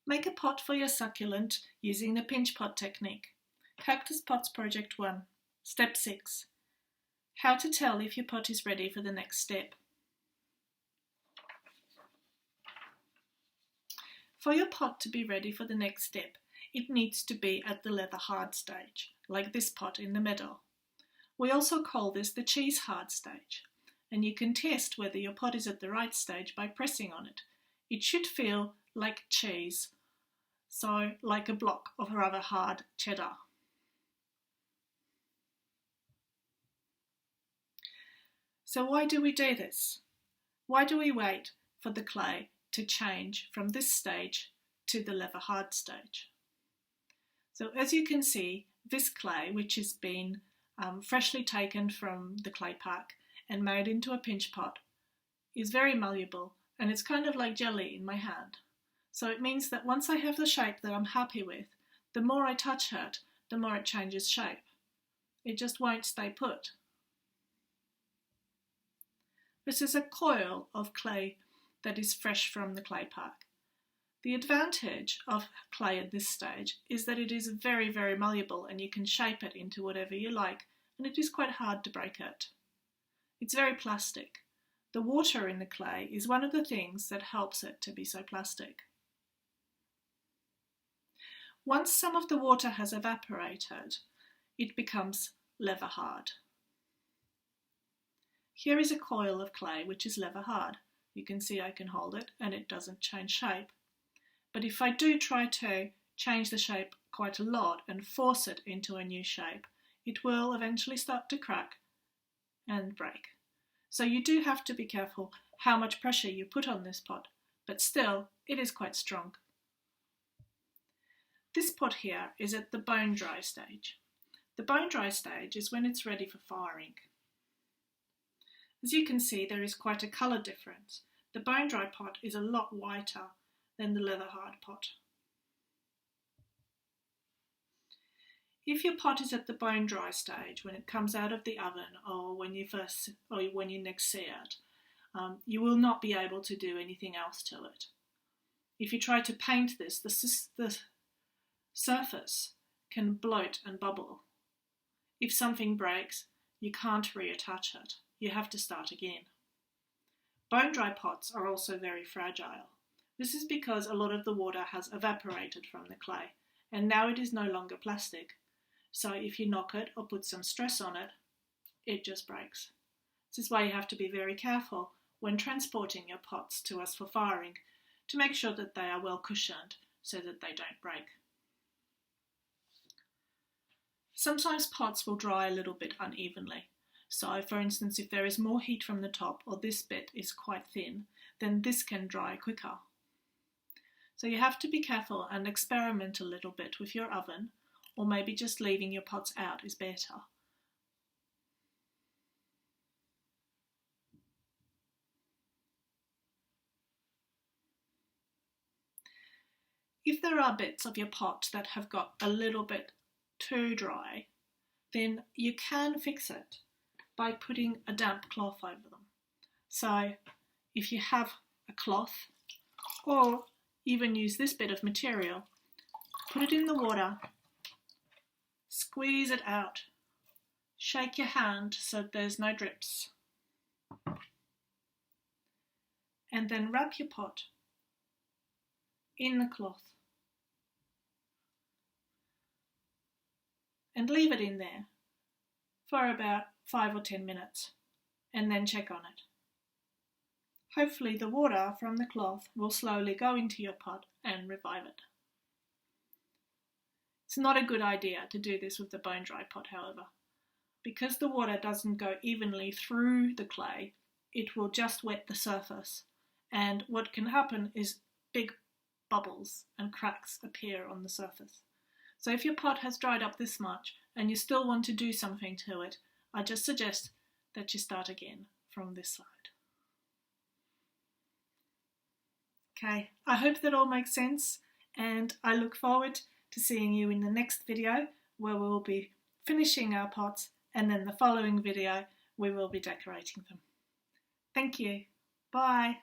Make a pot for your succulent using the pinch pot technique. Cactus Pots Project 1. Step 6. How to tell if your pot is ready for the next step. For your pot to be ready for the next step, it needs to be at the leather hard stage, like this pot in the middle. We also call this the cheese hard stage, and you can test whether your pot is at the right stage by pressing on it. It should feel like cheese, so like a block of rather hard cheddar. So why do we do this? Why do we wait for the clay to change from this stage to the leather hard stage? So as you can see, this clay, which has been freshly taken from the clay pack and made into a pinch pot, is very malleable and it's kind of like jelly in my hand. So it means that once I have the shape that I'm happy with, the more I touch it, the more it changes shape. It just won't stay put. This is a coil of clay that is fresh from the clay pack. The advantage of clay at this stage is that it is very, very malleable and you can shape it into whatever you like, and it is quite hard to break it. It's very plastic. The water in the clay is one of the things that helps it to be so plastic. Once some of the water has evaporated, it becomes leather hard. Here is a coil of clay which is leather hard. You can see I can hold it and it doesn't change shape. But if I do try to change the shape quite a lot and force it into a new shape, it will eventually start to crack and break. So you do have to be careful how much pressure you put on this pot, but still it is quite strong. This pot here is at the bone dry stage. The bone dry stage is when it's ready for firing. As you can see, there is quite a colour difference. The bone dry pot is a lot whiter than the leather hard pot. If your pot is at the bone dry stage, when it comes out of the oven or when you next see it, you will not be able to do anything else to it. If you try to paint this, the surface can bloat and bubble. If something breaks, you can't reattach it. You have to start again. Bone dry pots are also very fragile. This is because a lot of the water has evaporated from the clay and now it is no longer plastic. So if you knock it or put some stress on it, it just breaks. This is why you have to be very careful when transporting your pots to us for firing to make sure that they are well cushioned so that they don't break. Sometimes pots will dry a little bit unevenly. So, for instance, if there is more heat from the top or this bit is quite thin, then this can dry quicker. So you have to be careful and experiment a little bit with your oven, or maybe just leaving your pots out is better. If there are bits of your pot that have got a little bit too dry, then you can fix it by putting a damp cloth over them. So if you have a cloth, or even use this bit of material, put it in the water, squeeze it out, shake your hand so there's no drips, and then wrap your pot in the cloth and leave it in there for about 5 or 10 minutes and then check on it. Hopefully the water from the cloth will slowly go into your pot and revive it. It's not a good idea to do this with the bone dry pot, however. Because the water doesn't go evenly through the clay, it will just wet the surface, and what can happen is big bubbles and cracks appear on the surface. So if your pot has dried up this much and you still want to do something to it, I just suggest that you start again from this side. Okay, I hope that all makes sense, and I look forward to seeing you in the next video where we will be finishing our pots, and then the following video we will be decorating them. Thank you. Bye.